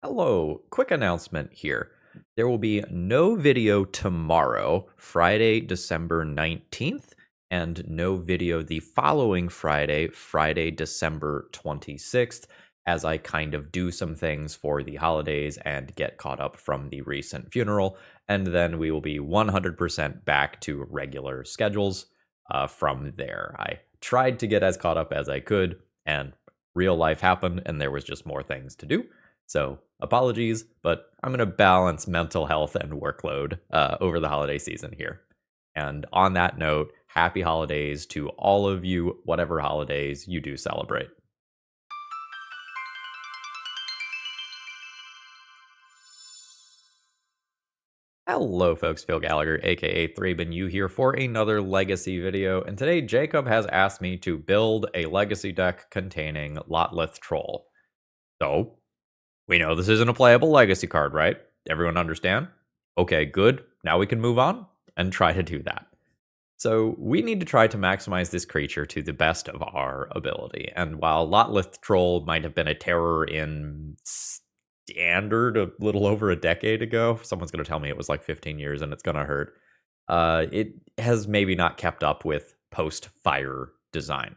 Hello, quick announcement here. There will be no video tomorrow, Friday, December 19th, and no video the following Friday, Friday, December 26th, as I kind of do some things for the holidays and get caught up from the recent funeral. And then we will be 100% back to regular schedules from there. I tried to get as caught up as I could, and real life happened, and there was just more things to do. So apologies, but I'm going to balance mental health and workload over the holiday season here. And on that note, happy holidays to all of you, whatever holidays you do celebrate. Hello folks, Phil Gallagher, aka ThrabenU here for another legacy video, and today Jacob has asked me to build a legacy deck containing Lotleth Troll. So, we know this isn't a playable legacy card, right? Everyone understand? Okay, good. Now we can move on and try to do that. So we need to try to maximize this creature to the best of our ability. And while Lotleth Troll might have been a terror in Standard a little over a decade ago, someone's going to tell me it was like 15 years and it's going to hurt, it has maybe not kept up with post-Fire design.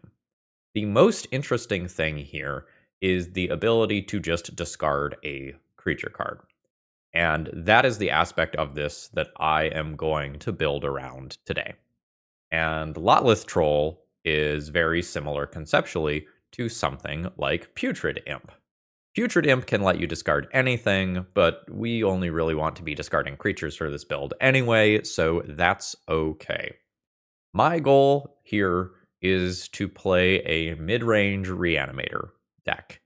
The most interesting thing here is the ability to just discard a creature card. And that is the aspect of this that I am going to build around today. And Lotleth Troll is very similar conceptually to something like Putrid Imp. Putrid Imp can let you discard anything, but we only really want to be discarding creatures for this build anyway, so that's okay. My goal here is to play a mid-range Reanimator deck.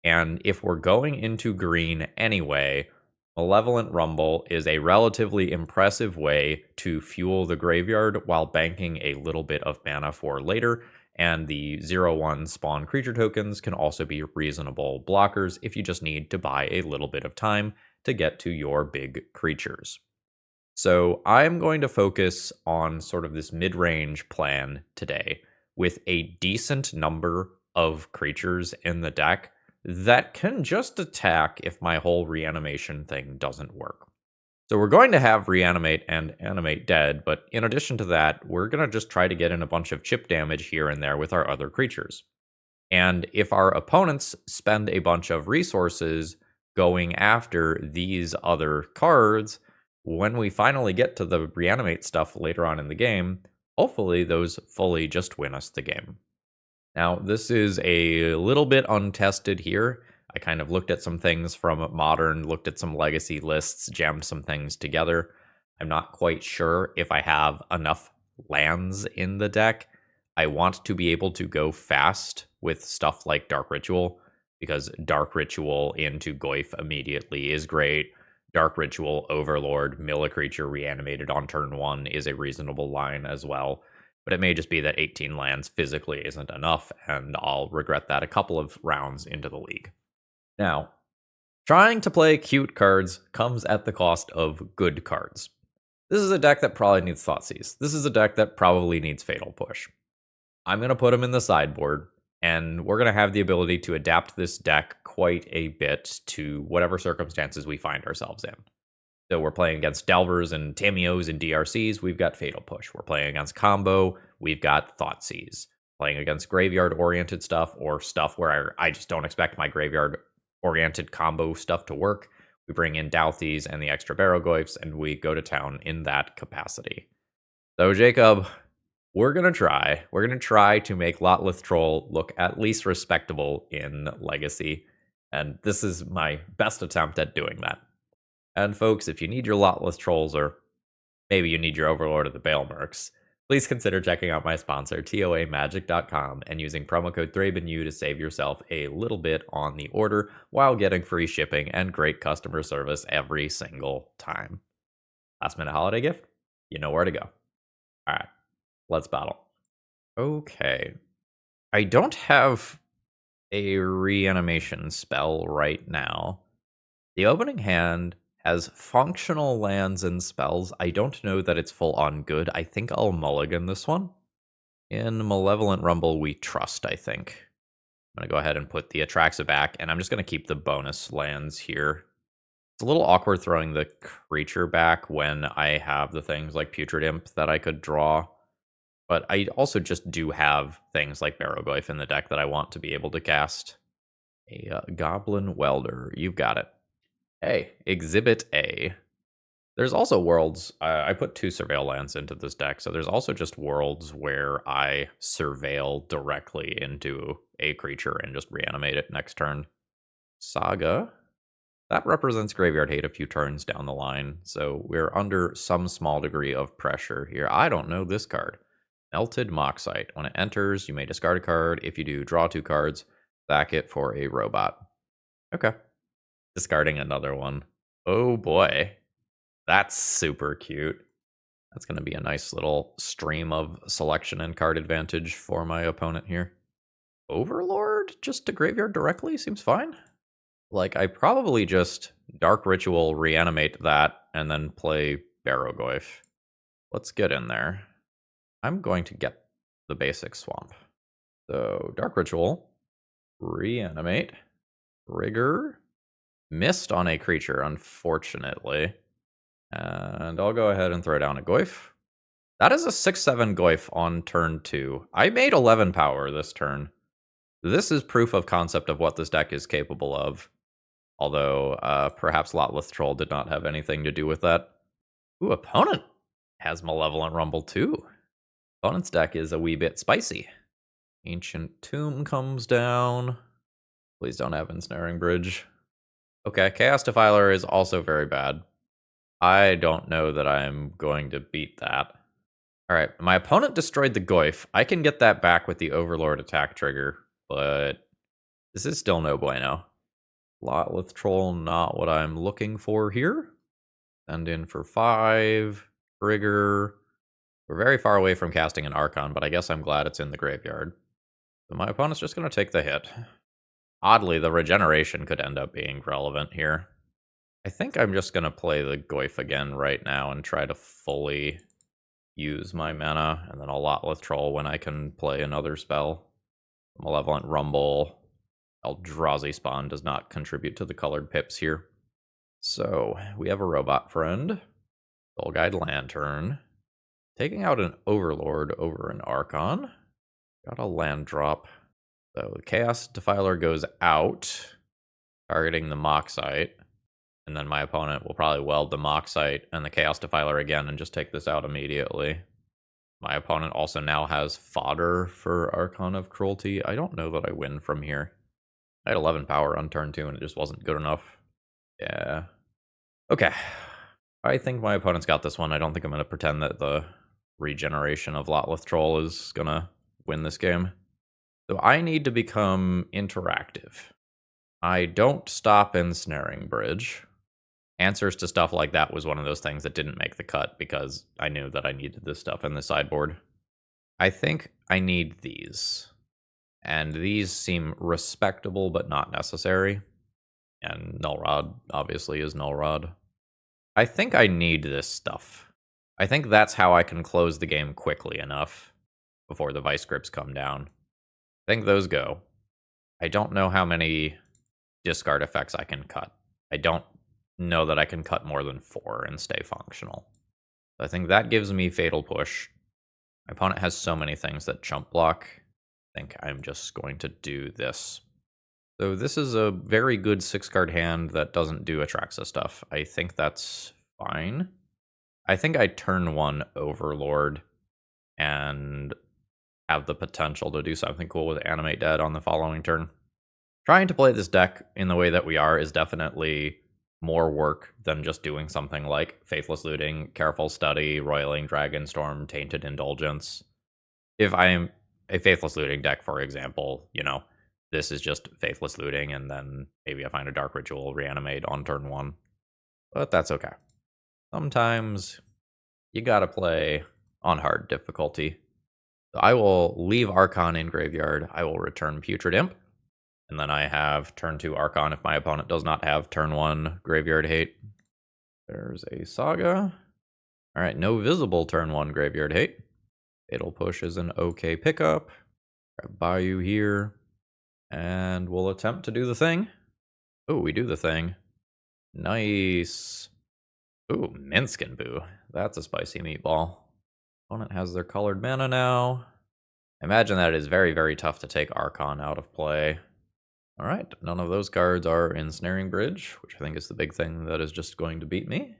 And if we're going into green anyway, Malevolent Rumble is a relatively impressive way to fuel the graveyard while banking a little bit of mana for later, and the 0/1 spawn creature tokens can also be reasonable blockers if you just need to buy a little bit of time to get to your big creatures. So I'm going to focus on sort of this mid-range plan today with a decent number of creatures in the deck that can just attack if my whole reanimation thing doesn't work. So we're going to have reanimate and animate dead, but in addition to that, we're going to just try to get in a bunch of chip damage here and there with our other creatures. And if our opponents spend a bunch of resources going after these other cards, when we finally get to the reanimate stuff later on in the game, hopefully those fully just win us the game. Now, this is a little bit untested here. I kind of looked at some things from Modern, looked at some legacy lists, jammed some things together. I'm not quite sure if I have enough lands in the deck. I want to be able to go fast with stuff like Dark Ritual, because Dark Ritual into Goyf immediately is great. Dark Ritual, Overlord, mill a creature reanimated on turn 1 is a reasonable line as well. But it may just be that 18 lands physically isn't enough, and I'll regret that a couple of rounds into the league. Now, trying to play cute cards comes at the cost of good cards. This is a deck that probably needs Thoughtseize. This is a deck that probably needs Fatal Push. I'm going to put them in the sideboard, and we're going to have the ability to adapt this deck quite a bit to whatever circumstances we find ourselves in. So we're playing against Delvers and Tamios and DRCs, we've got Fatal Push. We're playing against Combo, we've got Thoughtseize. Playing against graveyard-oriented stuff, or stuff where I just don't expect my graveyard-oriented combo stuff to work, we bring in Douthies and the extra Barrowgoyfs, and we go to town in that capacity. So Jacob, we're going to try. We're going to try to make Lotleth Troll look at least respectable in Legacy, and this is my best attempt at doing that. And folks, if you need your Lotleth Trolls, or maybe you need your Overlord of the Balemurks, please consider checking out my sponsor, TOAMagic.com, and using promo code ThrabenU to save yourself a little bit on the order while getting free shipping and great customer service every single time. Last minute holiday gift? You know where to go. Alright, let's battle. Okay. I don't have a reanimation spell right now. The opening hand has functional lands and spells. I don't know that it's full on good. I think I'll mulligan this one. In Malevolent Rumble, we trust, I think. I'm going to go ahead and put the Atraxa back, and I'm just going to keep the bonus lands here. It's a little awkward throwing the creature back when I have the things like Putrid Imp that I could draw. But I also just do have things like Barrowgoyf in the deck that I want to be able to cast. A Goblin Welder. You've got it. Hey, Exhibit A. There's also worlds. I put 2 Surveil lands into this deck, so there's also just worlds where I surveil directly into a creature and just reanimate it next turn. Saga. That represents graveyard hate a few turns down the line, so we're under some small degree of pressure here. I don't know this card. Melted Moxite. When it enters, you may discard a card. If you do, draw 2 cards. Back it for a robot. Okay. Discarding another one. Oh boy. That's super cute. That's going to be a nice little stream of selection and card advantage for my opponent here. Overlord? Just to graveyard directly? Seems fine. Like, I probably just Dark Ritual, reanimate that, and then play Barrowgoyf. Let's get in there. I'm going to get the basic swamp. So, Dark Ritual, reanimate, Rigor, missed on a creature, unfortunately. And I'll go ahead and throw down a Goyf. That is a 6/7 Goyf on turn 2. I made 11 power this turn. This is proof of concept of what this deck is capable of. Although, perhaps Lotleth Troll did not have anything to do with that. Ooh, opponent has Malevolent Rumble too. Opponent's deck is a wee bit spicy. Ancient Tomb comes down. Please don't have Ensnaring Bridge. Okay, Chaos Defiler is also very bad. I don't know that I'm going to beat that. Alright, my opponent destroyed the Goyf. I can get that back with the Overlord attack trigger, but this is still no bueno. Lotleth Troll, not what I'm looking for here. Send in for 5. Trigger. We're very far away from casting an Archon, but I guess I'm glad it's in the graveyard. So my opponent's just going to take the hit. Oddly, the regeneration could end up being relevant here. I think I'm just going to play the Goyf again right now and try to fully use my mana, and then I'll Lotleth Troll when I can play another spell. Malevolent Rumble. Eldrazi Spawn does not contribute to the colored pips here. So, we have a robot friend. Soul Guide Lantern. Taking out an Overlord over an Archon. Got a land drop. So, the Chaos Defiler goes out, targeting the Moxite. And then my opponent will probably weld the Moxite and the Chaos Defiler again and just take this out immediately. My opponent also now has fodder for Archon of Cruelty. I don't know that I win from here. I had 11 power on turn 2 and it just wasn't good enough. Yeah. Okay. I think my opponent's got this one. I don't think I'm going to pretend that the regeneration of Lotleth Troll is going to win this game. So I need to become interactive. I don't stop Ensnaring Bridge. Answers to stuff like that was one of those things that didn't make the cut because I knew that I needed this stuff in the sideboard. I think I need these. And these seem respectable but not necessary. And Null Rod obviously is Null Rod. I think I need this stuff. I think that's how I can close the game quickly enough before the Vice Grips come down. I think those go. I don't know how many discard effects I can cut. I don't know that I can cut more than 4 and stay functional. I think that gives me Fatal Push. My opponent has so many things that chump block. I think I'm just going to do this. So this is a very good 6-card hand that doesn't do Atraxa stuff. I think that's fine. I think I turn 1 Overlord and have the potential to do something cool with Animate Dead on the following turn. Trying to play this deck in the way that we are is definitely more work than just doing something like Faithless Looting, Careful Study, Roiling Dragonstorm, Tainted Indulgence. If I'm a Faithless Looting deck, for example, you know, this is just Faithless Looting, and then maybe I find a Dark Ritual, reanimate on turn 1. But that's okay. Sometimes you gotta play on hard difficulty. So I will leave Archon in graveyard. I will return Putrid Imp. And then I have turn 2 Archon if my opponent does not have turn 1 graveyard hate. There's a Saga. Alright, no visible turn 1 graveyard hate. Fatal Push is an okay pickup. Grab Bayou here. And we'll attempt to do the thing. Oh, we do the thing. Nice. Ooh, Minsk and Boo. That's a spicy meatball. Opponent has their colored mana now. Imagine that it is very, very tough to take Archon out of play. Alright, none of those cards are Ensnaring Bridge, which I think is the big thing that is just going to beat me.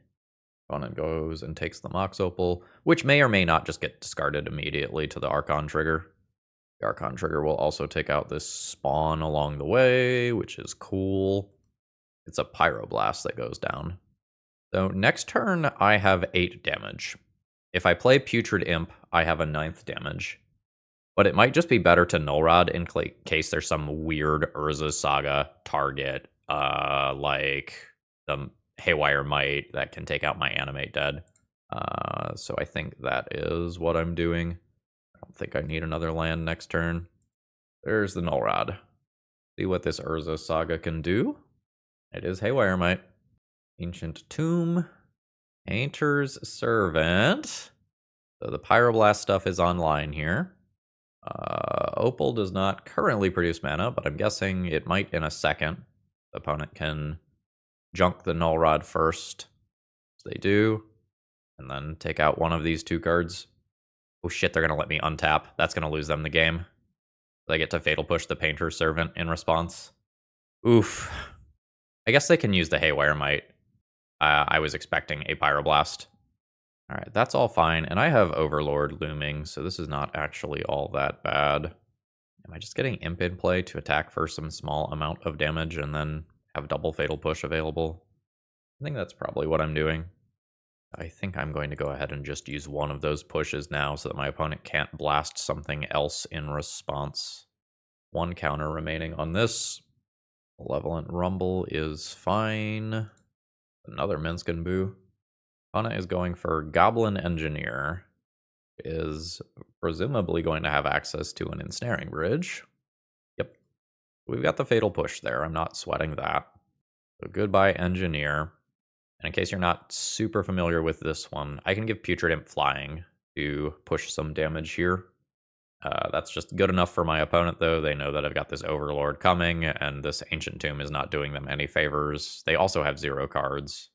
Opponent goes and takes the Mox Opal, which may or may not just get discarded immediately to the Archon trigger. The Archon trigger will also take out this spawn along the way, which is cool. It's a Pyroblast that goes down. So next turn, I have 8 damage. If I play Putrid Imp, I have a 9th damage. But it might just be better to Null Rod in case there's some weird Urza Saga target, like the Haywire Might that can take out my Animate Dead. So I think that is what I'm doing. I don't think I need another land next turn. There's the Null Rod. See what this Urza Saga can do. It is Haywire Might. Ancient Tomb. Painter's Servant. So the Pyroblast stuff is online here. Opal does not currently produce mana, but I'm guessing it might in a second. The opponent can junk the Null Rod first. So they do. And then take out one of these 2 cards. Oh shit, they're going to let me untap. That's going to lose them the game. They get to Fatal Push the Painter's Servant in response. Oof. I guess they can use the Haywire Might. I was expecting a Pyroblast. Alright, that's all fine. And I have Overlord looming, so this is not actually all that bad. Am I just getting Imp in play to attack for some small amount of damage and then have double Fatal Push available? I think that's probably what I'm doing. I think I'm going to go ahead and just use one of those pushes now so that my opponent can't blast something else in response. 1 counter remaining on this. Malevolent Rumble is fine. Another Minsk and Boo. Opponent is going for Goblin Engineer. Is presumably going to have access to an Ensnaring Bridge. Yep. We've got the Fatal Push there. I'm not sweating that. So goodbye, Engineer. And in case you're not super familiar with this one, I can give Putrid Imp Flying to push some damage here. That's just good enough for my opponent, though. They know that I've got this Overlord coming, and this Ancient Tomb is not doing them any favors. They also have 0 cards.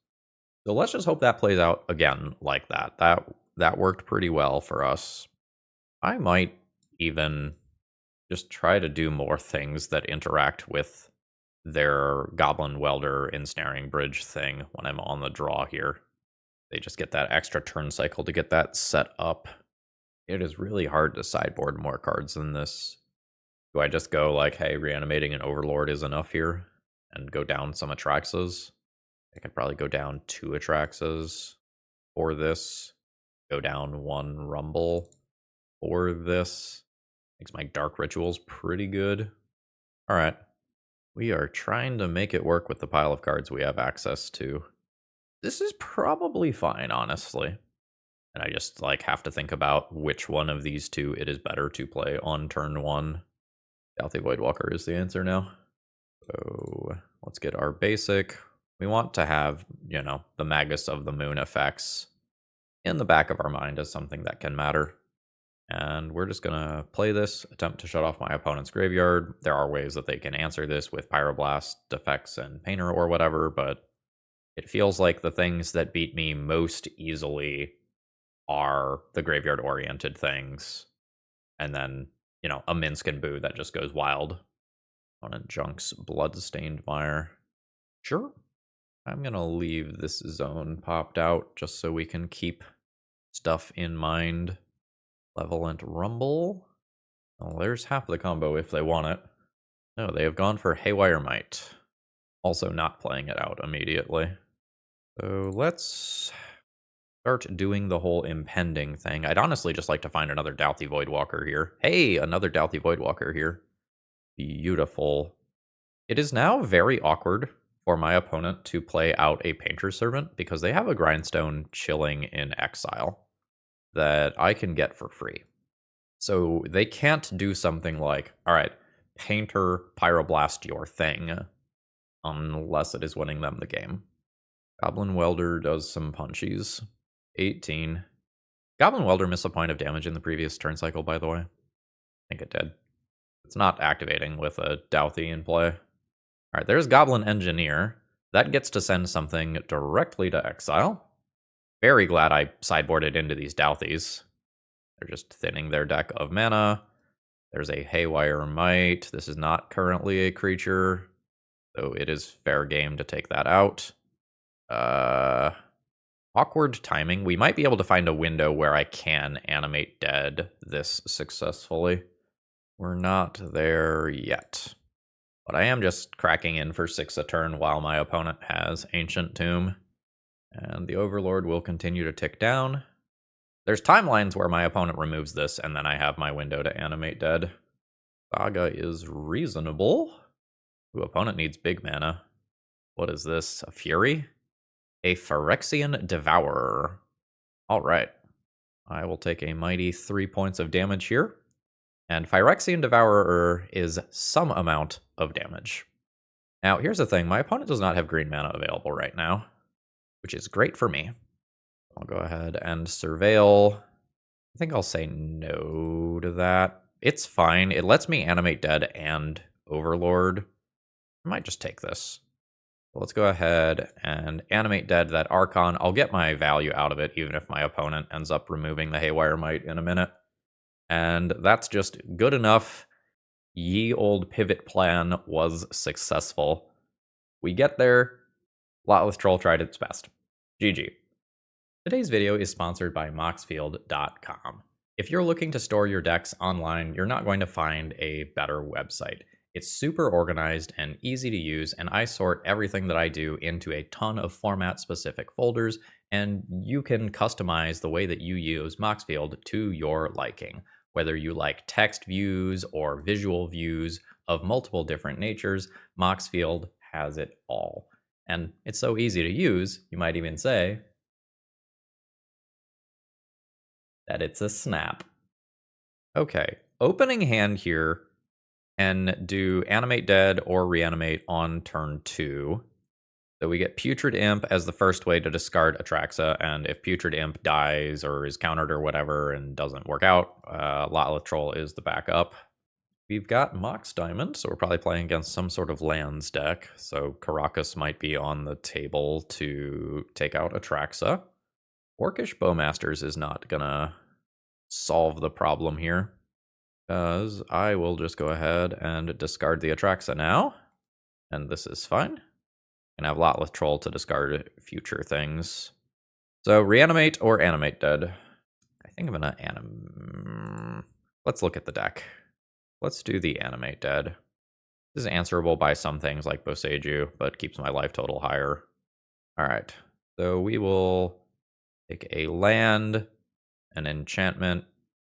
So let's just hope that plays out again like that. That worked pretty well for us. I might even just try to do more things that interact with their Goblin Welder Ensnaring Bridge thing when I'm on the draw here. They just get that extra turn cycle to get that set up. It is really hard to sideboard more cards than this. Do I just go like, hey, reanimating an Overlord is enough here and go down some Atraxas? I could probably go down 2 Atraxas for this. Go down 1 Rumble for this. Makes my Dark Rituals pretty good. Alright. We are trying to make it work with the pile of cards we have access to. This is probably fine, honestly. And I just have to think about which one of these 2 it is better to play on turn 1. Stealthy Voidwalker is the answer now. So let's get our basic. We want to have, the Magus of the Moon effects in the back of our mind as something that can matter. And we're just going to play this, attempt to shut off my opponent's graveyard. There are ways that they can answer this with Pyroblast effects and Painter or whatever, but it feels like the things that beat me most easily are the graveyard-oriented things. And then, a Minsk and Boo that just goes wild. Opponent junks Bloodstained Mire. Sure. I'm going to leave this zone popped out just so we can keep stuff in mind. Malevolent Rumble. Well, there's half the combo if they want it. No, they have gone for Haywire Might. Also not playing it out immediately. So let's start doing the whole impending thing. I'd honestly just like to find another Douthty Voidwalker here. Hey, another Douthty Voidwalker here. Beautiful. It is now very awkward for my opponent to play out a Painter's Servant because they have a Grindstone chilling in exile that I can get for free. So they can't do something like, all right, Painter, Pyroblast your thing, unless it is winning them the game. Goblin Welder does some punchies. 18. Goblin Welder missed a point of damage in the previous turn cycle, by the way. I think it did. It's not activating with a Douthie in play. Alright, there's Goblin Engineer. That gets to send something directly to exile. Very glad I sideboarded into these Douthies. They're just thinning their deck of mana. There's a Haywire Might. This is not currently a creature, so it is fair game to take that out. Awkward timing. We might be able to find a window where I can animate dead this successfully. We're not there yet. But I am just cracking in for 6 a turn while my opponent has Ancient Tomb. And the Overlord will continue to tick down. There's timelines where my opponent removes this, and then I have my window to animate dead. Saga is reasonable. Ooh, opponent needs big mana. What is this? A Fury? A Phyrexian Devourer. Alright. I will take a mighty 3 points of damage here. And Phyrexian Devourer is some amount of damage. Now, here's the thing. My opponent does not have green mana available right now, which is great for me. I'll go ahead and Surveil. I think I'll say no to that. It's fine. It lets me animate dead and Overlord. I might just take this. Let's go ahead and animate dead that Archon. I'll get my value out of it, even if my opponent ends up removing the Haywire Might in a minute. And that's just good enough. Ye old pivot plan was successful. We get there. Lotleth Troll tried its best. GG. Today's video is sponsored by Moxfield.com. If you're looking to store your decks online, you're not going to find a better website. It's super organized and easy to use, and I sort everything that I do into a ton of format-specific folders, and you can customize the way that you use Moxfield to your liking. Whether you like text views or visual views of multiple different natures, Moxfield has it all. And it's so easy to use, you might even say that it's a snap. Okay, opening hand here, and do Animate Dead or Reanimate on turn 2. So we get Putrid Imp as the first way to discard Atraxa, and if Putrid Imp dies or is countered or whatever and doesn't work out, Lotleth Troll is the backup. We've got Mox Diamond, so we're probably playing against some sort of lands deck, so Karakas might be on the table to take out Atraxa. Orcish Bowmasters is not gonna solve the problem here, because I will just go ahead and discard the Atraxa now, and this is fine. And have Lotleth Troll to discard future things. So reanimate or animate dead. I think I'm gonna let's look at the deck. Let's do the animate dead. This is answerable by some things like Boseiju, but keeps my life total higher. Alright, so we will take a land, an enchantment,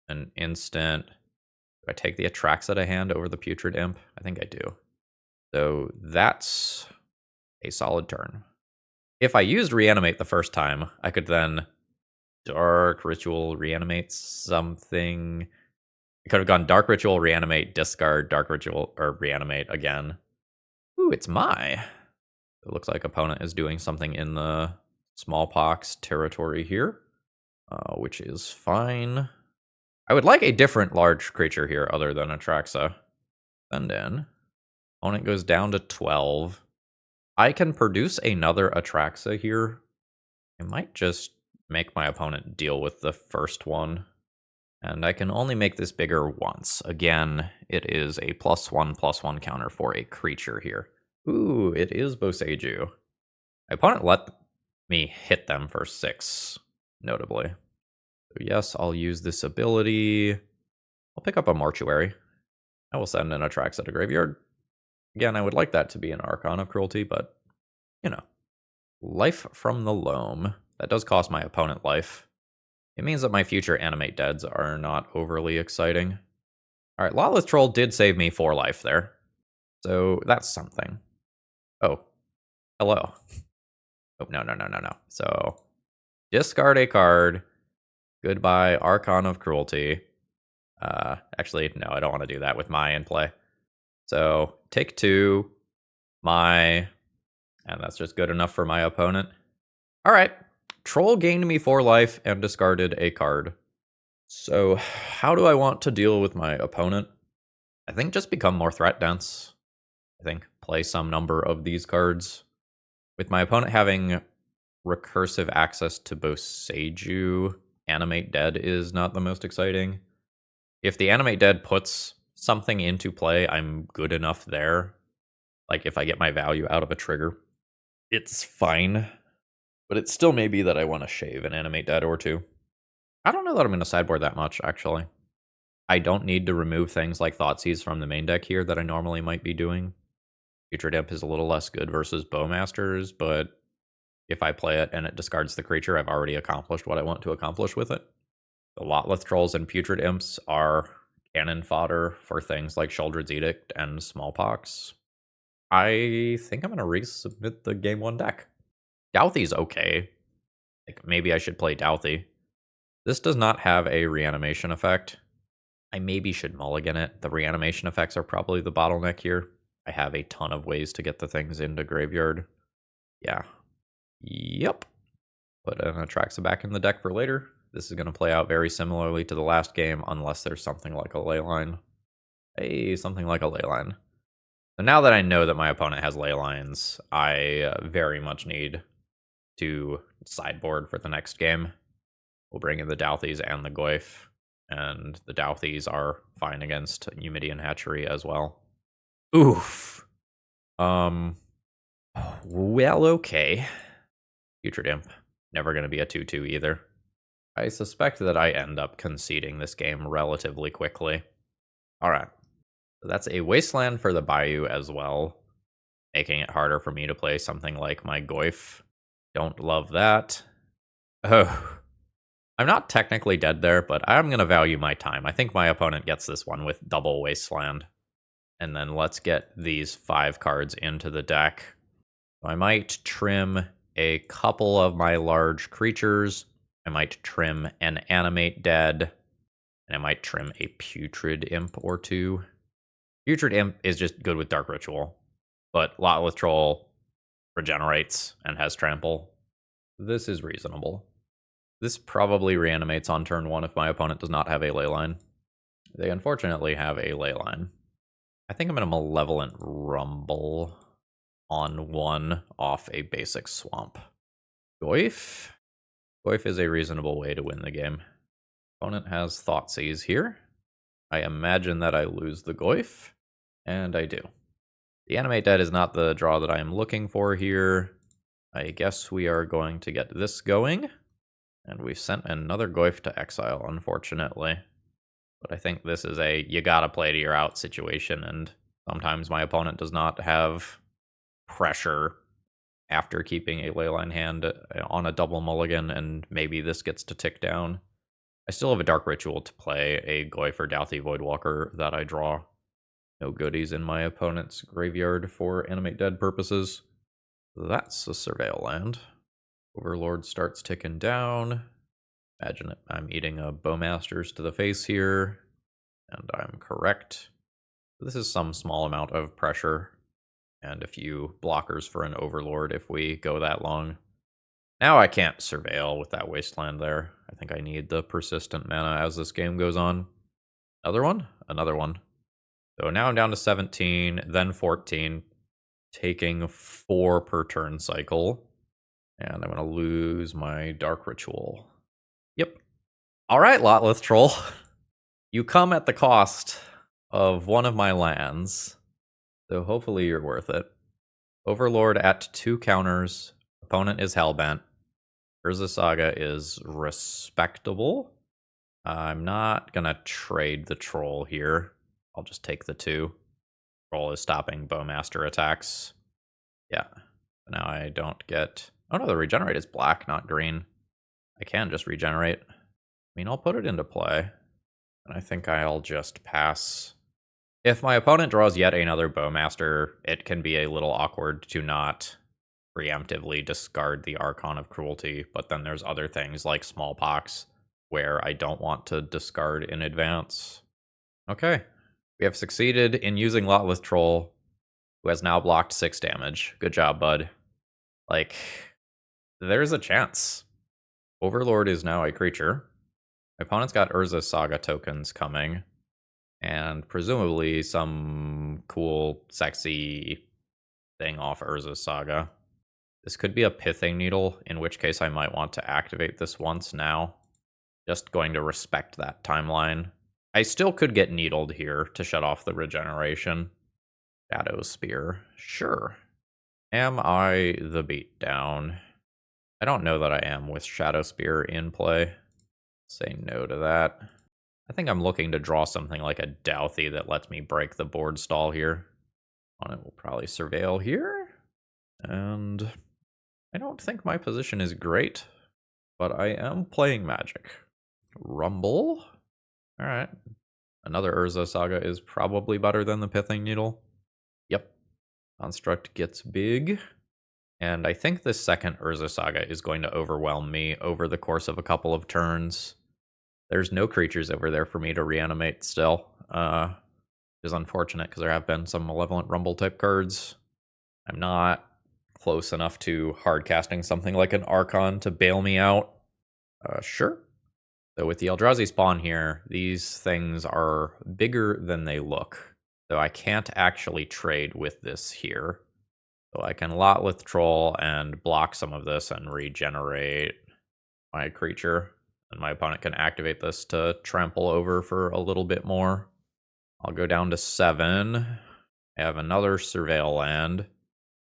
an instant. Do I take the Atraxa to hand over the Putrid Imp? I think I do. So that's a solid turn. If I used Reanimate the first time, I could then Dark Ritual Reanimate something. I could have gone Dark Ritual Reanimate, discard Dark Ritual, or Reanimate again. Ooh, it's my. It looks like opponent is doing something in the Smallpox territory here, which is fine. I would like a different large creature here other than Atraxa. Send in. Opponent goes down to 12. I can produce another Atraxa here. I might just make my opponent deal with the first one. And I can only make this bigger once. Again, it is a +1/+1 counter for a creature here. Ooh, it is Boseiju. My opponent let me hit them for 6, notably. So yes, I'll use this ability. I'll pick up a Mortuary. I will send an Atraxa to graveyard. Again, I would like that to be an Archon of Cruelty, but, you know. Life from the Loam. That does cost my opponent life. It means that my future Animate Deads are not overly exciting. Alright, Lotleth Troll did save me 4 life there. So, that's something. Oh. Hello. Oh, no. So, discard a card. Goodbye, Archon of Cruelty. Actually, no, I don't want to do that with my in play. So, take 2, and that's just good enough for my opponent. Alright, Troll gained me 4 life and discarded a card. So, how do I want to deal with my opponent? I think just become more threat dense. I think play some number of these cards. With my opponent having recursive access to both Seiju, Animate Dead is not the most exciting. If the Animate Dead puts something into play, I'm good enough there. Like, if I get my value out of a trigger, it's fine. But it still may be that I want to shave an Animate Dead or two. I don't know that I'm going to sideboard that much, actually. I don't need to remove things like Thoughtseize from the main deck here that I normally might be doing. Putrid Imp is a little less good versus Bowmasters, but if I play it and it discards the creature, I've already accomplished what I want to accomplish with it. The Lotleth Trolls and Putrid Imps are cannon fodder for things like Sheoldred's Edict and Smallpox. I think I'm going to resubmit the Game 1 deck. Douthy's okay. Like, maybe I should play Douthie. This does not have a reanimation effect. I maybe should mulligan it. The reanimation effects are probably the bottleneck here. I have a ton of ways to get the things into graveyard. Yeah. Yep. Put an Atraxa back in the deck for later. This is going to play out very similarly to the last game, unless there's something like a leyline. Hey, something like a leyline. So now that I know that my opponent has leylines, I very much need to sideboard for the next game. We'll bring in the Douthies and the Goyf, and the Douthies are fine against Numidian Hatchery as well. Oof. Well, okay. Putrid Imp. Never going to be a 2-2 either. I suspect that I end up conceding this game relatively quickly. Alright. So that's a Wasteland for the Bayou as well, making it harder for me to play something like my Goyf. Don't love that. Oh. I'm not technically dead there, but I'm going to value my time. I think my opponent gets this one with double Wasteland. And then let's get these 5 cards into the deck. I might trim a couple of my large creatures. I might trim an Animate Dead. And I might trim a Putrid Imp or two. Putrid Imp is just good with Dark Ritual. But Lotleth Troll regenerates and has trample. This is reasonable. This probably reanimates on turn 1 if my opponent does not have a leyline. They unfortunately have a leyline. I think I'm going to Malevolent Rumble on 1 off a basic swamp. Goyf? Goyf is a reasonable way to win the game. Opponent has Thoughtseize here. I imagine that I lose the Goyf, and I do. The Animate Dead is not the draw that I am looking for here. I guess we are going to get this going. And we sent another Goyf to exile, unfortunately. But I think this is a you gotta play to your out situation, and sometimes my opponent does not have pressure after keeping a leyline hand on a double mulligan, and maybe this gets to tick down. I still have a Dark Ritual to play, a Goyf or Douthie Voidwalker that I draw. No goodies in my opponent's graveyard for Animate Dead purposes. That's a Surveil land. Overlord starts ticking down. Imagine it. I'm eating a Bowmasters to the face here, and I'm correct. This is some small amount of pressure, and a few blockers for an Overlord if we go that long. Now I can't Surveil with that Wasteland there. I think I need the persistent mana as this game goes on. Another one? Another one. So now I'm down to 17, then 14, taking 4 per turn cycle. And I'm going to lose my Dark Ritual. Yep. Alright, Lotleth Troll. You come at the cost of one of my lands. So hopefully you're worth it. Overlord at 2 counters. Opponent is Hellbent. Urza Saga is respectable. I'm not going to trade the Troll here. I'll just take the 2. Troll is stopping Bowmaster attacks. Yeah. Now I don't get... Oh no, the regenerate is black, not green. I can just regenerate. I mean, I'll put it into play. And I think I'll just pass. If my opponent draws yet another Bowmaster, it can be a little awkward to not preemptively discard the Archon of Cruelty, but then there's other things like Smallpox, where I don't want to discard in advance. Okay. We have succeeded in using Lotleth Troll, who has now blocked 6 damage. Good job, bud. Like... There's a chance. Overlord is now a creature. My opponent's got Urza Saga tokens coming. And presumably some cool, sexy thing off Urza's Saga. This could be a Pithing Needle, in which case I might want to activate this once now. Just going to respect that timeline. I still could get Needled here to shut off the regeneration. Shadow Spear. Sure. Am I the beatdown? I don't know that I am with Shadow Spear in play. Say no to that. I think I'm looking to draw something like a Douthie that lets me break the board stall here. On it will probably Surveil here. And I don't think my position is great, but I am playing Magic. Rumble. Alright. Another Urza Saga is probably better than the Pithing Needle. Yep. Construct gets big. And I think this second Urza Saga is going to overwhelm me over the course of a couple of turns. There's no creatures over there for me to reanimate still. Which is unfortunate because there have been some Malevolent Rumble type cards. I'm not close enough to hard casting something like an Archon to bail me out. Sure. So with the Eldrazi spawn here, these things are bigger than they look. So I can't actually trade with this here. So I can Lotleth Troll and block some of this and regenerate my creature. And my opponent can activate this to trample over for a little bit more. I'll go down to 7. I have another Surveil land,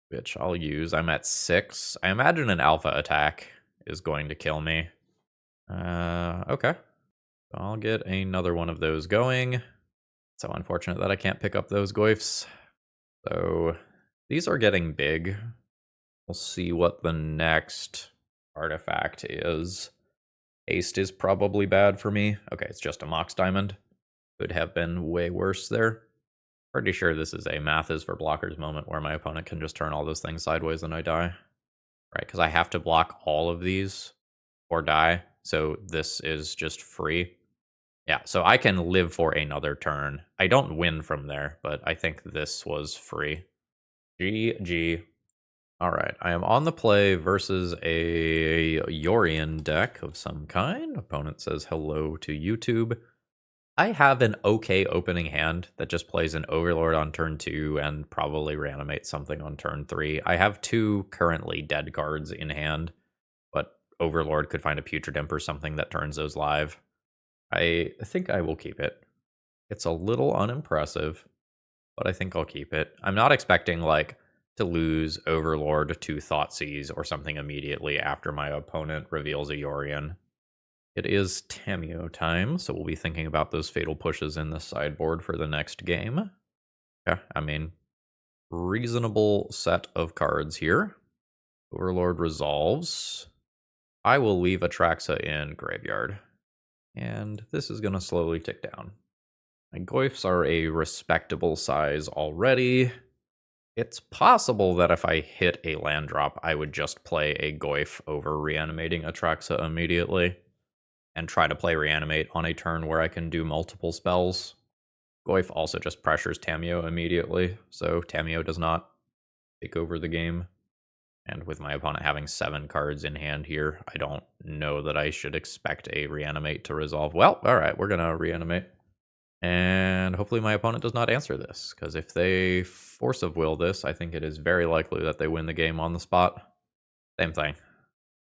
which I'll use. I'm at 6. I imagine an alpha attack is going to kill me. Okay. So I'll get another one of those going. So unfortunate that I can't pick up those Goyfs. So these are getting big. We'll see what the next artifact is. Haste is probably bad for me. Okay, it's just a Mox Diamond. Could have been way worse there. Pretty sure this is a math is for blockers moment where my opponent can just turn all those things sideways and I die. Right, because I have to block all of these or die. So this is just free. Yeah, so I can live for another turn. I don't win from there, but I think this was free. GG. Alright, I am on the play versus a Yorion deck of some kind. Opponent says hello to YouTube. I have an okay opening hand that just plays an Overlord on turn 2 and probably reanimates something on turn 3. I have 2 currently dead cards in hand, but Overlord could find a Putrid Imp or something that turns those live. I think I will keep it. It's a little unimpressive, but I think I'll keep it. I'm not expecting, like, to lose Overlord to Thoughtseize or something immediately after my opponent reveals a Yorion. It is Tamiyo time, so we'll be thinking about those fatal pushes in the sideboard for the next game. Yeah, I mean, reasonable set of cards here. Overlord resolves. I will leave Atraxa in graveyard. And this is going to slowly tick down. My Goyfs are a respectable size already. It's possible that if I hit a land drop, I would just play a Goyf over reanimating Atraxa immediately and try to play reanimate on a turn where I can do multiple spells. Goyf also just pressures Tamiyo immediately, so Tamiyo does not take over the game. And with my opponent having 7 cards in hand here, I don't know that I should expect a reanimate to resolve. Well, alright, we're gonna reanimate. And hopefully my opponent does not answer this, because if they Force of Will this, I think it is very likely that they win the game on the spot. Same thing.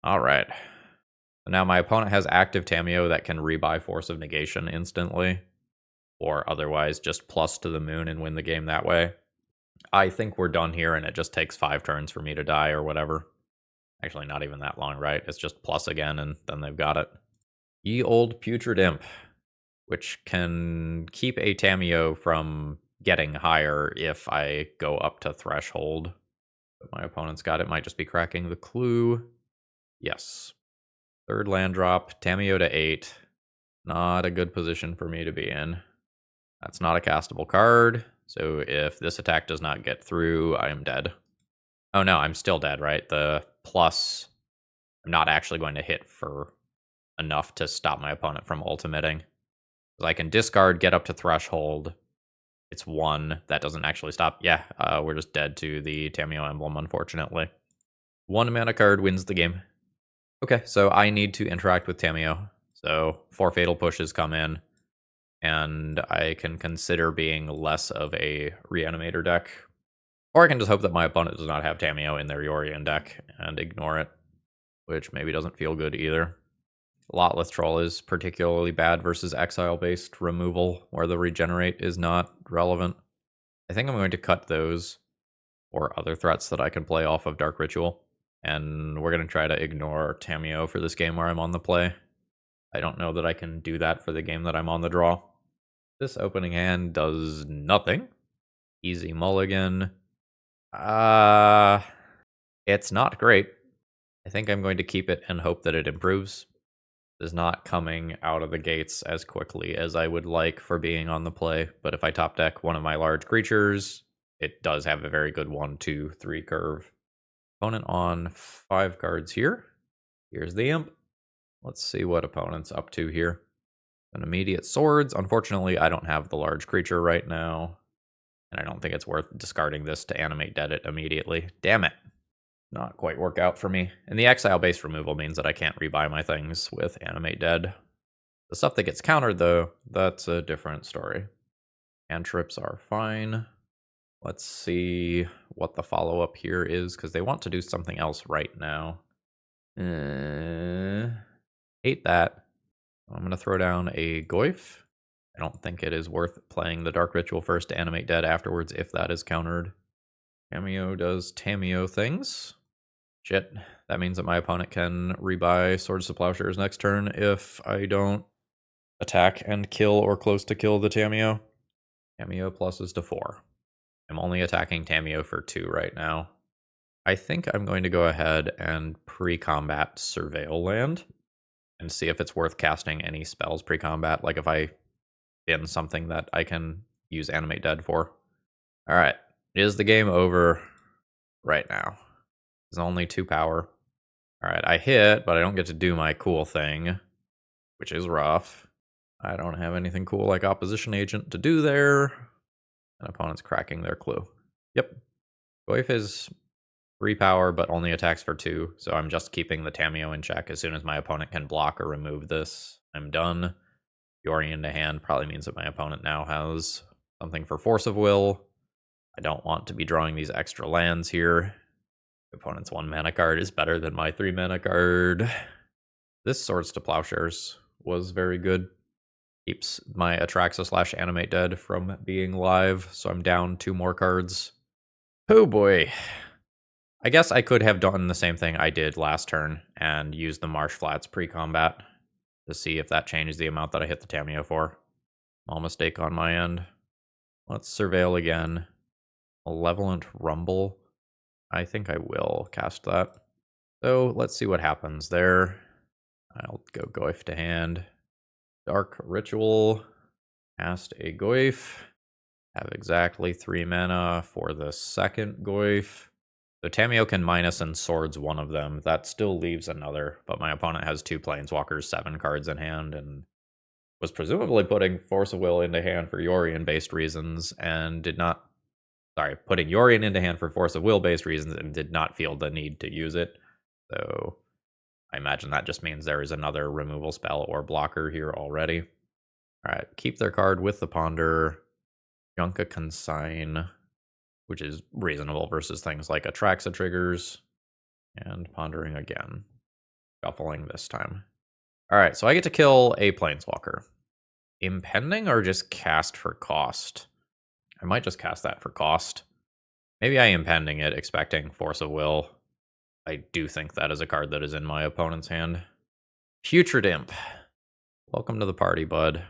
Alright. So now my opponent has active Tamiyo that can rebuy Force of Negation instantly, or otherwise just plus to the moon and win the game that way. I think we're done here, and it just takes 5 turns for me to die or whatever. Actually, not even that long, right? It's just plus again, and then they've got it. Ye Old Putrid Imp, which can keep a Tamiyo from getting higher if I go up to threshold. But my opponent's got it. Might just be cracking the clue. Yes. 3rd land drop, Tamiyo to 8. Not a good position for me to be in. That's not a castable card, so if this attack does not get through, I am dead. Oh no, I'm still dead, right? The plus, I'm not actually going to hit for enough to stop my opponent from ultimating. I can discard, get up to threshold. It's 1. That doesn't actually stop. Yeah, we're just dead to the Tamiyo emblem, unfortunately. 1 mana card wins the game. Okay, so I need to interact with Tamiyo. So 4 fatal pushes come in. and I can consider being less of a Reanimator deck. Or I can just hope that my opponent does not have Tamiyo in their Yorion deck and ignore it, which maybe doesn't feel good either. Lotleth Troll is particularly bad versus exile-based removal, where the regenerate is not relevant. I think I'm going to cut those or other threats that I can play off of Dark Ritual, and we're going to try to ignore Tamiyo for this game where I'm on the play. I don't know that I can do that for the game that I'm on the draw. This opening hand does nothing. Easy mulligan. It's not great. I think I'm going to keep it and hope that it improves. Is not coming out of the gates as quickly as I would like for being on the play, but if I top deck one of my large creatures, it does have a very good 1, 2, 3 curve. Opponent on 5 cards here. Here's the imp. Let's see what opponent's up to here. An immediate swords. Unfortunately, I don't have the large creature right now, and I don't think it's worth discarding this to animate dead it immediately. Damn it. Not quite work out for me. And the exile-based removal means that I can't rebuy my things with Animate Dead. The stuff that gets countered, though, that's a different story. Cantrips are fine. Let's see what the follow-up here is, because they want to do something else right now. Hate that. I'm going to throw down a Goyf. I don't think it is worth playing the Dark Ritual first to Animate Dead afterwards if that is countered. Tamiyo does Tamiyo things. Shit, that means that my opponent can rebuy Swords to Plowshares next turn if I don't attack and kill or close to kill the Tamiyo. Tamiyo pluses to 4. I'm only attacking Tamiyo for 2 right now. I think I'm going to go ahead and pre-combat Surveil Land and see if it's worth casting any spells pre-combat, like if I bin something that I can use Animate Dead for. Alright, is the game over right now? There's only 2 power. Alright, I hit, but I don't get to do my cool thing, which is rough. I don't have anything cool like Opposition Agent to do there. And opponent's cracking their clue. Yep. Goyf is 3 power, but only attacks for 2, so I'm just keeping the Tamiyo in check. As soon as my opponent can block or remove this, I'm done. Yorion to hand probably means that my opponent now has something for Force of Will. I don't want to be drawing these extra lands here. Opponent's 1 mana card is better than my 3 mana card. This Swords to Plowshares was very good. Keeps my Atraxa / Animate Dead from being live, so I'm down 2 more cards. Oh boy. I guess I could have done the same thing I did last turn and used the Marsh Flats pre-combat to see if that changes the amount that I hit the Tamiyo for. Small mistake on my end. Let's Surveil again. Malevolent Rumble. I think I will cast that. So let's see what happens there. I'll go Goyf to hand. Dark Ritual. Cast a Goyf. Have exactly 3 mana for the second Goyf. So Tamiyo can minus and swords one of them. That still leaves another, but my opponent has 2 Planeswalkers, 7 cards in hand, and was presumably putting Force of Will into hand for Yorion-based reasons, and did not... Sorry, putting Yorion into hand for Force of Will-based reasons, and did not feel the need to use it. So I imagine that just means there is another removal spell or blocker here already. Alright, keep their card with the Ponder. Junka Consign, which is reasonable versus things like Atraxa triggers. And pondering again. Shuffling this time. Alright, so I get to kill a Planeswalker. Impending or just cast for cost? I might just cast that for cost. Maybe I impending it, expecting Force of Will. I do think that is a card that is in my opponent's hand. Putrid Imp. Welcome to the party, bud.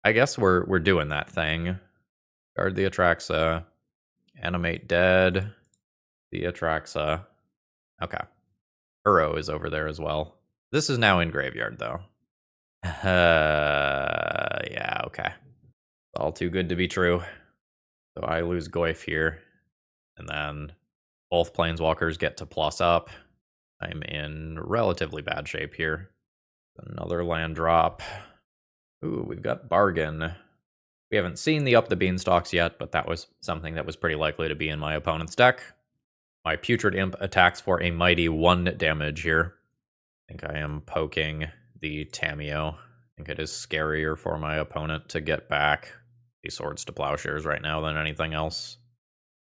I guess we're doing that thing. Guard the Atraxa. Animate Dead. The Atraxa. Okay. Uro is over there as well. This is now in graveyard, though. Yeah, okay. All too good to be true. So I lose Goyf here. And then both Planeswalkers get to plus up. I'm in relatively bad shape here. Another land drop. Ooh, we've got Bargain. We haven't seen the Up the Beanstalks yet, but that was something that was pretty likely to be in my opponent's deck. My Putrid Imp attacks for a mighty 1 damage here. I think I am poking the Tamiyo. think it is scarier for my opponent to get back these Swords to Plowshares right now than anything else.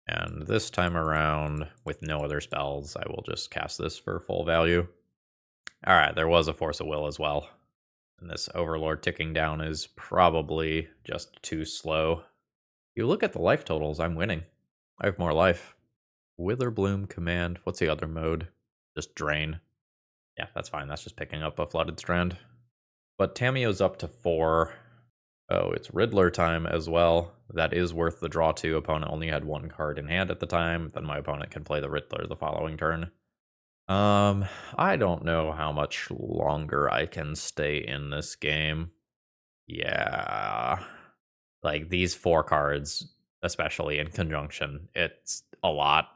And this time around, with no other spells, I will just cast this for full value. Alright, there was a Force of Will as well. And this Overlord ticking down is probably just too slow. You look at the life totals, I'm winning. I have more life. Witherbloom command. What's the other mode? Just drain. Yeah, that's fine. That's just picking up a Flooded Strand. But Tamiyo's up to 4. Oh, it's Riddler time as well. That is worth the draw too. Opponent only had 1 card in hand at the time. Then my opponent can play the Riddler the following turn. I don't know how much longer I can stay in this game. Yeah. Like, these 4 cards, especially in conjunction, it's a lot.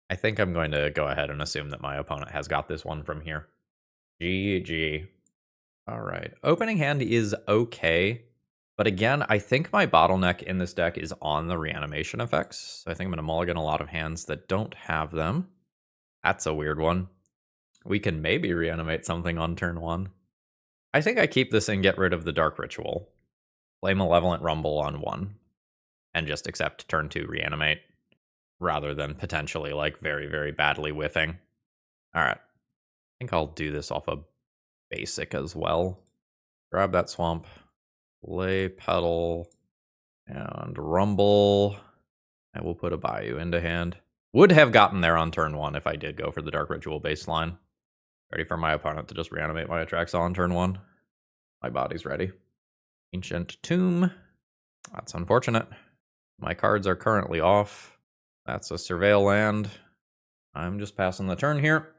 I think I'm going to go ahead and assume that my opponent has got this one from here. GG. Alright. Opening hand is okay. But again, I think my bottleneck in this deck is on the reanimation effects. So I think I'm going to mulligan a lot of hands that don't have them. That's a weird one. We can maybe reanimate something on turn 1. I think I keep this and get rid of the Dark Ritual. Play Malevolent Rumble on 1. And just accept turn 2 reanimate. Rather than potentially, like, very, very badly whiffing. Alright. I think I'll do this off of basic as well. Grab that swamp. Play Petal. And Rumble. I will put a Bayou into hand. Would have gotten there on turn 1 if I did go for the Dark Ritual baseline. Ready for my opponent to just reanimate my Atraxa on turn 1. My body's ready. Ancient Tomb. That's unfortunate. My cards are currently off. That's a Surveil land. I'm just passing the turn here.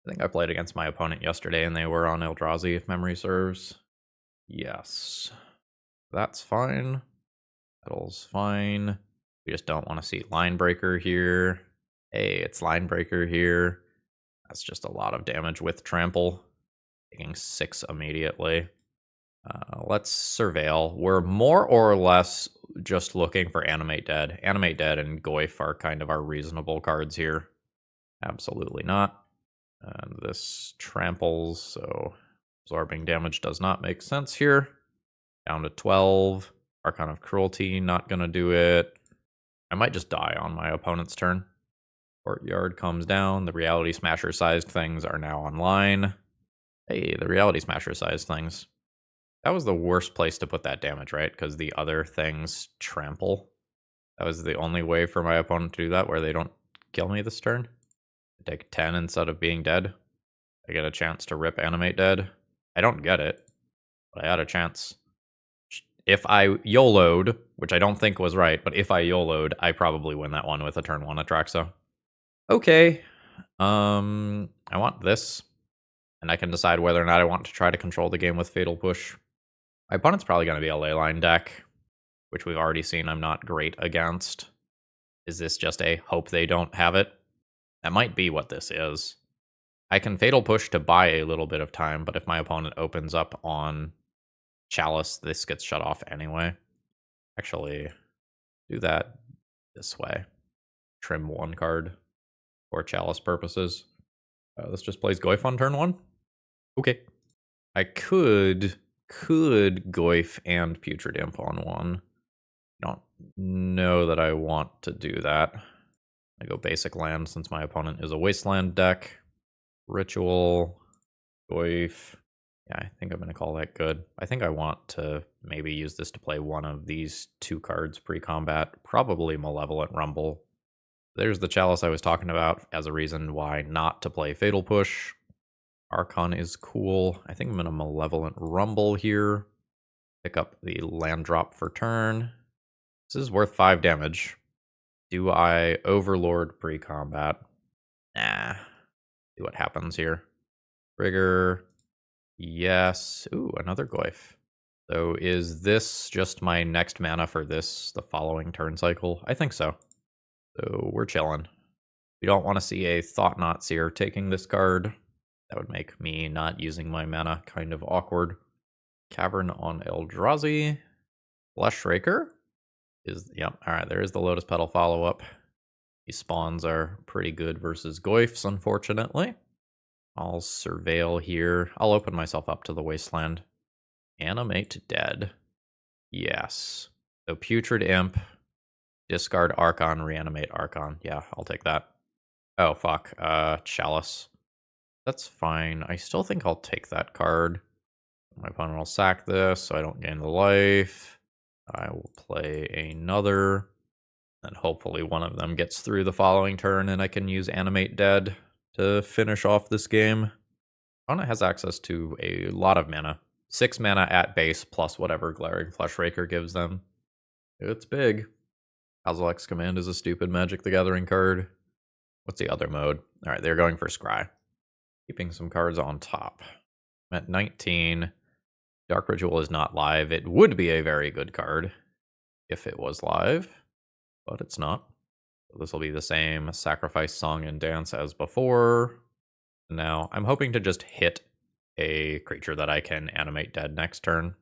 I think I played against my opponent yesterday and they were on Eldrazi, if memory serves. Yes. That's fine. Petal's fine. We just don't want to see Line Breaker here. Hey, it's Line Breaker here. That's just a lot of damage with Trample. Taking 6 immediately. Let's Surveil. We're more or less just looking for Animate Dead. Animate Dead and Goyf are kind of our reasonable cards here. Absolutely not. And this tramples, so absorbing damage does not make sense here. Down to 12. Archon of Cruelty, not going to do it. I might just die on my opponent's turn. Courtyard comes down. The Reality Smasher-sized things are now online. Hey, the Reality Smasher-sized things. That was the worst place to put that damage, right? Because the other things trample. That was the only way for my opponent to do that, where they don't kill me this turn. I take 10 instead of being dead. I get a chance to rip Animate Dead. I don't get it, but I had a chance. If I YOLO'd, which I don't think was right, but if I YOLO'd, I probably win that one with a turn 1 Atraxa. Okay. I want this. And I can decide whether or not I want to try to control the game with Fatal Push. My opponent's probably going to be a Leyline deck, which we've already seen I'm not great against. Is this just a hope they don't have it? That might be what this is. I can Fatal Push to buy a little bit of time, but if my opponent opens up on Chalice, this gets shut off anyway. Actually, do that this way. Trim 1 card for Chalice purposes. This just plays Goyf on turn 1. Okay. I could Goyf and Putrid Imp on 1. I don't know that I want to do that. I go basic land since my opponent is a Wasteland deck. Ritual, Goyf. Yeah, I think I'm going to call that good. I think I want to maybe use this to play one of these 2 cards pre-combat. Probably Malevolent Rumble. There's the Chalice I was talking about as a reason why not to play Fatal Push. Archon is cool. I think I'm going to Malevolent Rumble here. Pick up the land drop for turn. This is worth 5 damage. Do I Overlord pre-combat? Nah. See what happens here. Trigger. Yes. Ooh, another Goyf. So is this just my next mana for this, the following turn cycle? I think so. So we're chilling. We don't want to see a Thought-Knot Seer taking this card. That would make me not using my mana kind of awkward. Cavern on Eldrazi. Flesh Raker is, yep, alright, there is the Lotus Petal follow-up. These spawns are pretty good versus Goyfs, unfortunately. I'll Surveil here. I'll open myself up to the Wasteland. Animate dead. Yes. So Putrid Imp, discard Archon, reanimate Archon. Yeah, I'll take that. Oh, fuck. Chalice. That's fine. I still think I'll take that card. My opponent will sack this, so I don't gain the life. I will play another. And hopefully one of them gets through the following turn, and I can use Animate Dead to finish off this game. Opponent has access to a lot of mana. 6 mana at base, plus whatever Glaring Fleshraker gives them. It's big. Kozilek's Command is a stupid Magic the Gathering card. What's the other mode? Alright, they're going for Scry. Keeping some cards on top. I'm at 19. Dark Ritual is not live. It would be a very good card if it was live, but it's not. So this will be the same Sacrifice, Song, and Dance as before. Now, I'm hoping to just hit a creature that I can animate dead next turn.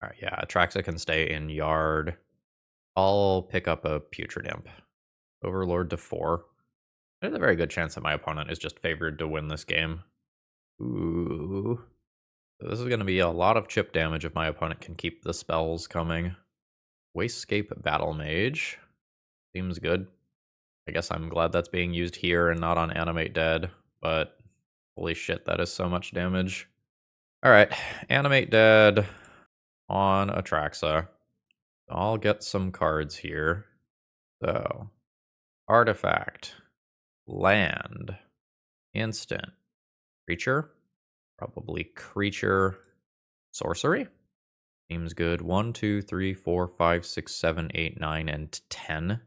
Alright, yeah, Atraxa can stay in Yard. I'll pick up a Putrid Imp. Overlord to 4. There's a very good chance that my opponent is just favored to win this game. Ooh. So this is going to be a lot of chip damage if my opponent can keep the spells coming. Wastecape Battle Mage. Seems good. I guess I'm glad that's being used here and not on Animate Dead, but holy shit, that is so much damage. Alright, Animate Dead on Atraxa. I'll get some cards here. So, Artifact, Land, Instant, Creature, probably Creature, Sorcery. Seems good. 1, 2, 3, 4, 5, 6, 7, 8, 9, and 10.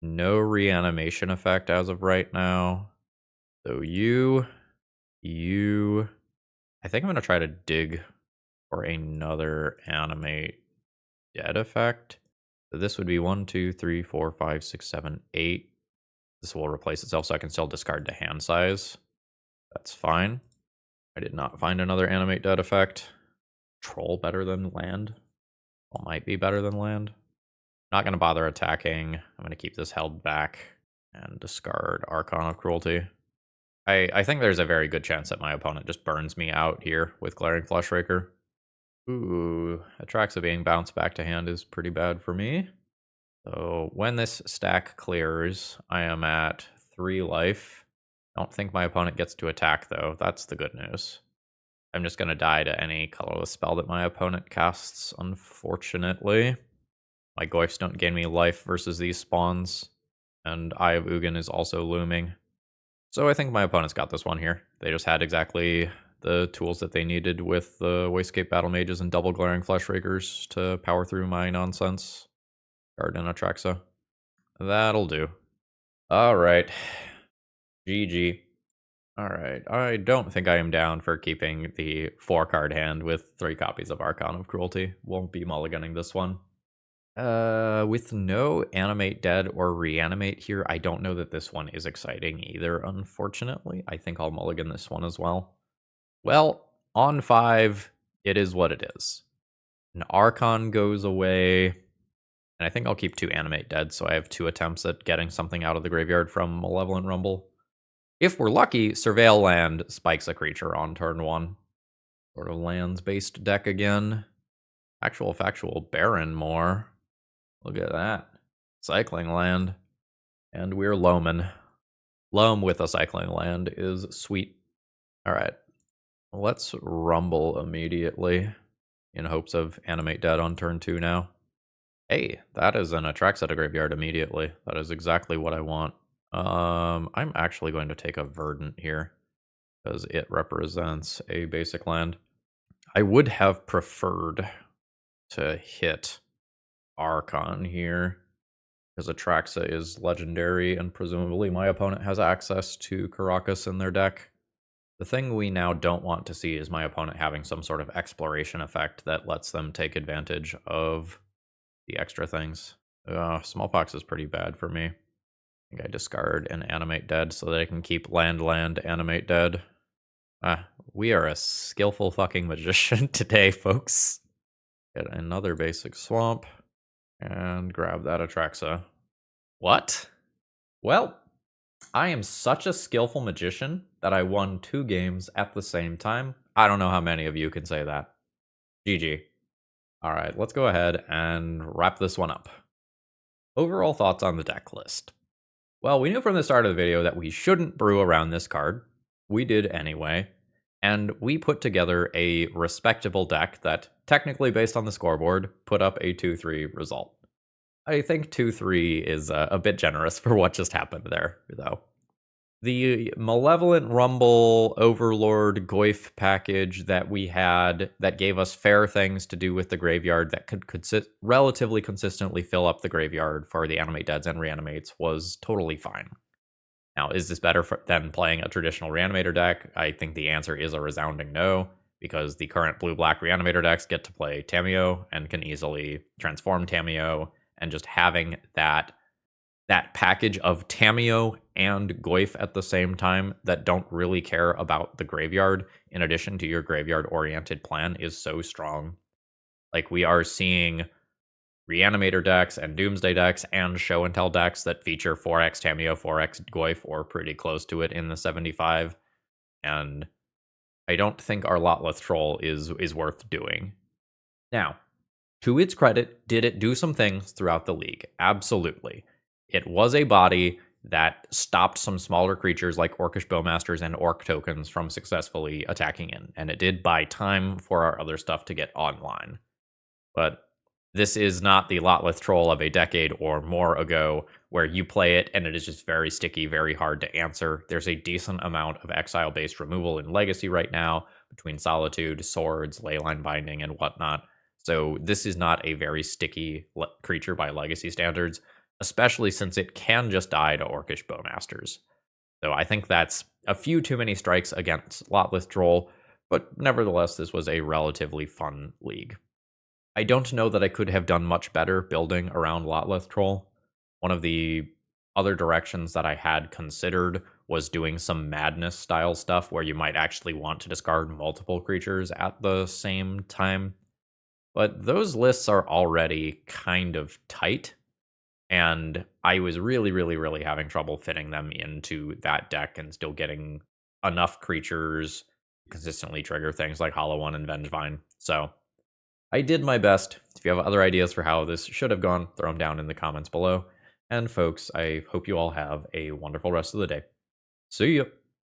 No reanimation effect as of right now. So you. I think I'm going to try to dig for another animate dead effect. So this would be 1, 2, 3, 4, 5, 6, 7, 8. This will replace itself so I can still discard to hand size. That's fine. I did not find another animate dead effect. Troll better than land? Well, might be better than land. Not going to bother attacking. I'm going to keep this held back and discard Archon of Cruelty. I think there's a very good chance that my opponent just burns me out here with Glaring Fleshraker. Ooh, Atraxa being bounced back to hand is pretty bad for me. So when this stack clears, I am at 3 life. I don't think my opponent gets to attack, though. That's the good news. I'm just going to die to any colorless spell that my opponent casts, unfortunately. My Goyfs don't gain me life versus these spawns, and Eye of Ugin is also looming. So I think my opponent's got this one here. They just had exactly the tools that they needed with the Wastecape Battle Mages and double Glaring Fleshrakers to power through my nonsense. Garden Atraxa. That'll do. Alright. GG. Alright, I don't think I am down for keeping the 4-card hand with 3 copies of Archon of Cruelty. Won't be mulliganing this one. With no animate dead or reanimate here, I don't know that this one is exciting either, unfortunately. I think I'll mulligan this one as well. Well, on 5, it is what it is. An Archon goes away, and I think I'll keep 2 animate dead, so I have 2 attempts at getting something out of the graveyard from Malevolent Rumble. If we're lucky, Surveil Land spikes a creature on turn 1. Sort of lands-based deck again. Actual Factual Baron more. Look at that. Cycling land. And we're Loam. Loam with a cycling land is sweet. Alright. Let's Rumble immediately in hopes of Animate Dead on turn 2 now. Hey, that is an Atraxa to graveyard immediately. That is exactly what I want. I'm actually going to take a Verdant here, because it represents a basic land. I would have preferred to hit Archon here, because Atraxa is legendary, and presumably my opponent has access to Karakas in their deck. The thing we now don't want to see is my opponent having some sort of exploration effect that lets them take advantage of the extra things. Smallpox is pretty bad for me. I think I discard and animate dead so that I can keep land, animate dead. We are a skillful fucking magician today, folks. Get another basic swamp and grab that Atraxa. What? Well, I am such a skillful magician that I won 2 games at the same time. I don't know how many of you can say that. GG. Alright, let's go ahead and wrap this one up. Overall thoughts on the deck list. Well, we knew from the start of the video that we shouldn't brew around this card. We did anyway. And we put together a respectable deck that, technically based on the scoreboard, put up a 2-3 result. I think 2-3 is a bit generous for what just happened there, though. The Malevolent Rumble Overlord Goyf package that we had that gave us fair things to do with the graveyard that could relatively consistently fill up the graveyard for the animate deads and reanimates was totally fine. Now, is this better than playing a traditional reanimator deck? I think the answer is a resounding no, because the current blue-black reanimator decks get to play Tamiyo and can easily transform Tamiyo, and just having that package of Tamiyo and Goyf at the same time that don't really care about the graveyard, in addition to your graveyard-oriented plan, is so strong. Like, we are seeing Reanimator decks and Doomsday decks and Show and Tell decks that feature 4x Tamiyo, 4x Goyf, or pretty close to it in the 75. And I don't think our Lotleth Troll is worth doing. Now, to its credit, did it do some things throughout the league? Absolutely. It was a body that stopped some smaller creatures like Orcish Bowmasters and Orc tokens from successfully attacking in, and it did buy time for our other stuff to get online. But this is not the Lotleth Troll of a decade or more ago, where you play it and it is just very sticky, very hard to answer. There's a decent amount of exile-based removal in Legacy right now, between Solitude, Swords, Leyline Binding, and whatnot. So this is not a very sticky creature by Legacy standards, especially since it can just die to Orcish Bowmasters. So I think that's a few too many strikes against Lotleth Troll, but nevertheless, this was a relatively fun league. I don't know that I could have done much better building around Lotleth Troll. One of the other directions that I had considered was doing some madness style stuff where you might actually want to discard multiple creatures at the same time. But those lists are already kind of tight, and I was really having trouble fitting them into that deck and still getting enough creatures to consistently trigger things like Hollow One and Vengevine. So I did my best. If you have other ideas for how this should have gone, throw them down in the comments below. And folks, I hope you all have a wonderful rest of the day. See ya!